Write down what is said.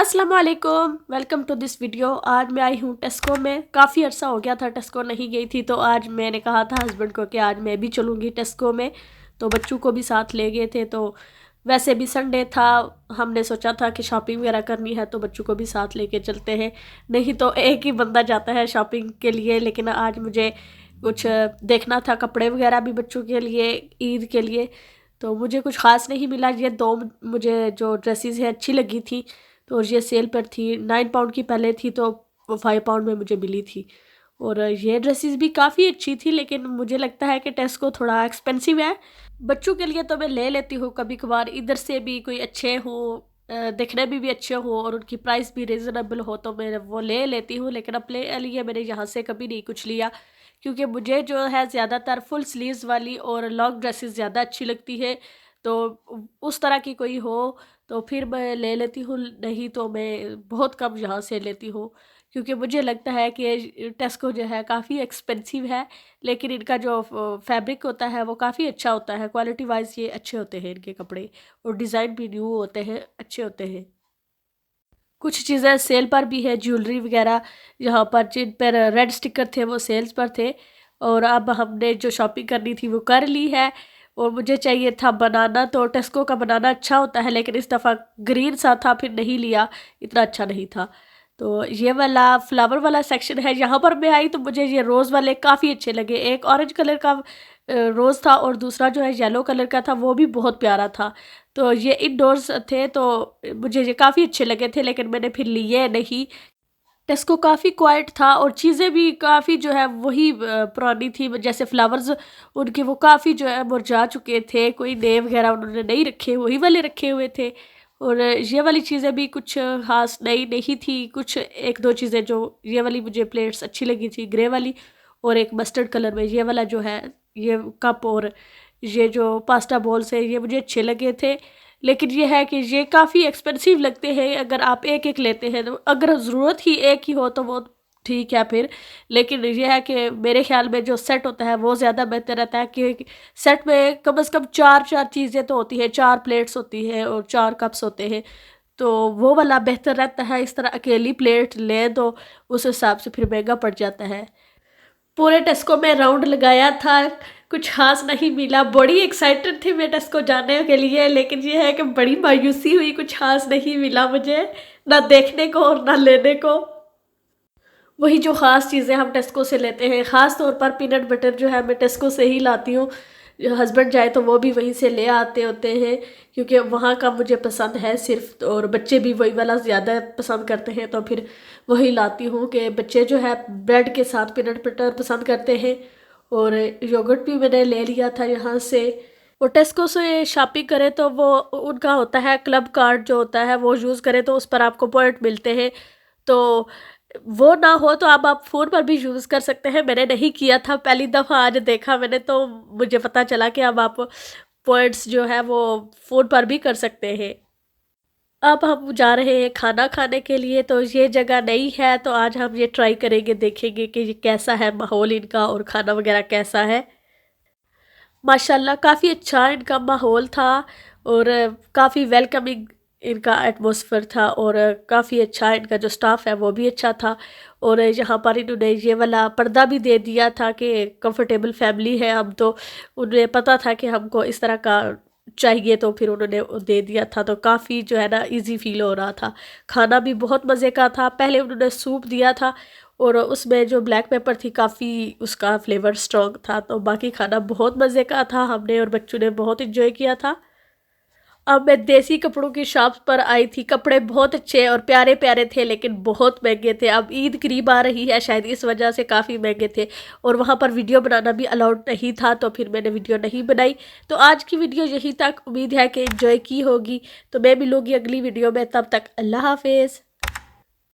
अस्सलाम वालेकुम, welcome to this video. आज मैं आई हूँ टेस्को में। काफ़ी अर्सा हो गया था टेस्को नहीं गई थी, तो आज मैंने कहा था हस्बैंड को कि आज मैं भी चलूँगी टेस्को में। तो बच्चों को भी साथ ले गए थे। तो वैसे भी संडे था, हमने सोचा था कि शॉपिंग वगैरह करनी है तो बच्चों को भी साथ लेके चलते हैं। नहीं तो एक ही बंदा जाता है शॉपिंग के लिए, लेकिन आज मुझे कुछ देखना था, कपड़े वगैरह भी बच्चों के लिए ईद के लिए। तो मुझे कुछ ख़ास नहीं मिला। ये दो मुझे जो ड्रेसेस है अच्छी लगी थी, तो ये सेल पर थी। 9 पाउंड की पहले थी तो 5 पाउंड में मुझे मिली थी। और ये ड्रेसेस भी काफ़ी अच्छी थी, लेकिन मुझे लगता है कि टेस्को थोड़ा एक्सपेंसिव है। बच्चों के लिए तो मैं ले लेती हूँ कभी कभार, इधर से भी कोई अच्छे हो, दिखने में भी अच्छे हो और उनकी प्राइस भी रिजनेबल हो तो मैं वो ले लेती हूँ। लेकिन अपने लिए मैंने यहाँ से कभी नहीं कुछ लिया, क्योंकि मुझे जो है ज़्यादातर फुल स्लीव्स वाली और लॉन्ग ड्रेसेस ज़्यादा अच्छी लगती है। तो उस तरह की कोई हो तो फिर मैं ले लेती हूँ, नहीं तो मैं बहुत कम यहाँ से लेती हूँ। क्योंकि मुझे लगता है कि टेस्को जो है काफ़ी एक्सपेंसिव है, लेकिन इनका जो फैब्रिक होता है वो काफ़ी अच्छा होता है। क्वालिटी वाइज ये अच्छे होते हैं इनके कपड़े, और डिज़ाइन भी न्यू होते हैं, अच्छे होते हैं। कुछ चीज़ें सेल पर भी है, ज्वेलरी वगैरह, यहाँ पर जिन पर रेड स्टिकर थे वो सेल्स पर थे। और अब हमने जो शॉपिंग करनी थी वो कर ली है। और मुझे चाहिए था बनाना, तो टेस्को का बनाना अच्छा होता है, लेकिन इस दफ़ा ग्रीन सा था, फिर नहीं लिया, इतना अच्छा नहीं था। तो ये वाला फ्लावर वाला सेक्शन है। यहाँ पर मैं आई तो मुझे ये रोज़ वाले काफ़ी अच्छे लगे। एक ऑरेंज कलर का रोज़ था और दूसरा जो है येलो कलर का था, वो भी बहुत प्यारा था। तो ये इंडोर्स थे, तो मुझे ये काफ़ी अच्छे लगे थे, लेकिन मैंने फिर लिए नहीं। टेस्को काफ़ी क्वाइट था और चीज़ें भी काफ़ी जो है वही पुरानी थी। जैसे फ्लावर्स उनके वो काफ़ी जो है मुरझा चुके थे, कोई नए वगैरह उन्होंने नहीं रखे, वही वाले रखे हुए थे। और ये वाली चीज़ें भी कुछ खास नई नहीं थी। कुछ एक दो चीज़ें जो ये वाली मुझे प्लेट्स अच्छी लगी थी, ग्रे वाली, और एक मस्टर्ड कलर में ये वाला जो है ये कप, और ये जो पास्ता बॉल्स है ये मुझे अच्छे लगे थे। लेकिन ये है कि ये काफ़ी एक्सपेंसिव लगते हैं अगर आप एक एक लेते हैं। तो अगर ज़रूरत ही एक ही हो तो वो ठीक है फिर। लेकिन ये है कि मेरे ख्याल में जो सेट होता है वो ज़्यादा बेहतर रहता है, कि सेट में कम से कम चार चार चीज़ें तो होती है, चार प्लेट्स होती है और चार कप्स होते हैं। तो वो वाला बेहतर रहता है। इस तरह अकेली प्लेट लें तो उस हिसाब से फिर महंगा पड़ जाता है। पूरे टेस्को में राउंड लगाया था, कुछ खास नहीं मिला। बड़ी एक्साइटेड थी मैं टेस्को जाने के लिए, लेकिन ये है कि बड़ी मायूसी हुई, कुछ खास नहीं मिला मुझे, ना देखने को और ना लेने को। वही जो ख़ास चीज़ें हम टेस्को से लेते हैं, ख़ास तौर पर पीनट बटर जो है मैं टेस्को से ही लाती हूँ। हस्बैंड जाए तो वो भी वहीं से ले आते होते हैं, क्योंकि वहाँ का मुझे पसंद है सिर्फ, और बच्चे भी वही वाला ज़्यादा पसंद करते हैं, तो फिर वही लाती हूँ। कि बच्चे जो है ब्रेड के साथ पीनट बटर पसंद करते हैं। और योगर्ट भी मैंने ले लिया था यहाँ से। और टेस्को से शॉपिंग करें तो वो उनका होता है क्लब कार्ड जो होता है, वो यूज़ करें तो उस पर आपको पॉइंट मिलते हैं। तो वो ना हो तो आप फ़ोन पर भी यूज़ कर सकते हैं। मैंने नहीं किया था, पहली दफ़ा आज देखा मैंने, तो मुझे पता चला कि अब आप पॉइंट्स जो है वो फ़ोन पर भी कर सकते हैं। अब हम जा रहे हैं खाना खाने के लिए। तो ये जगह नई है, तो आज हम ये ट्राई करेंगे, देखेंगे कि ये कैसा है माहौल इनका और खाना वगैरह कैसा है। माशाल्लाह काफ़ी अच्छा इनका माहौल था, और काफ़ी वेलकमिंग इनका एटमॉस्फेयर था, और काफ़ी अच्छा इनका जो स्टाफ है वो भी अच्छा था। और यहाँ पर इन्होंने ये वाला पर्दा भी दे दिया था कि कंफर्टेबल फैमिली है हम, तो उन्हें पता था कि हमको इस तरह का चाहिए, तो फिर उन्होंने वो दे दिया था। तो काफ़ी जो है ना इजी फील हो रहा था। खाना भी बहुत मज़े का था। पहले उन्होंने सूप दिया था, और उसमें जो ब्लैक पेपर थी काफ़ी उसका फ्लेवर स्ट्रॉन्ग था। तो बाकी खाना बहुत मज़े का था, हमने और बच्चों ने बहुत इन्जॉय किया था। अब मैं देसी कपड़ों की शॉप पर आई थी। कपड़े बहुत अच्छे और प्यारे प्यारे थे, लेकिन बहुत महंगे थे। अब ईद करीब आ रही है, शायद इस वजह से काफ़ी महंगे थे, और वहाँ पर वीडियो बनाना भी अलाउड नहीं था, तो फिर मैंने वीडियो नहीं बनाई। तो आज की वीडियो यहीं तक, उम्मीद है कि एंजॉय की होगी। तो मैं मिलूँगी अगली वीडियो में, तब तक अल्लाह हाफिज़।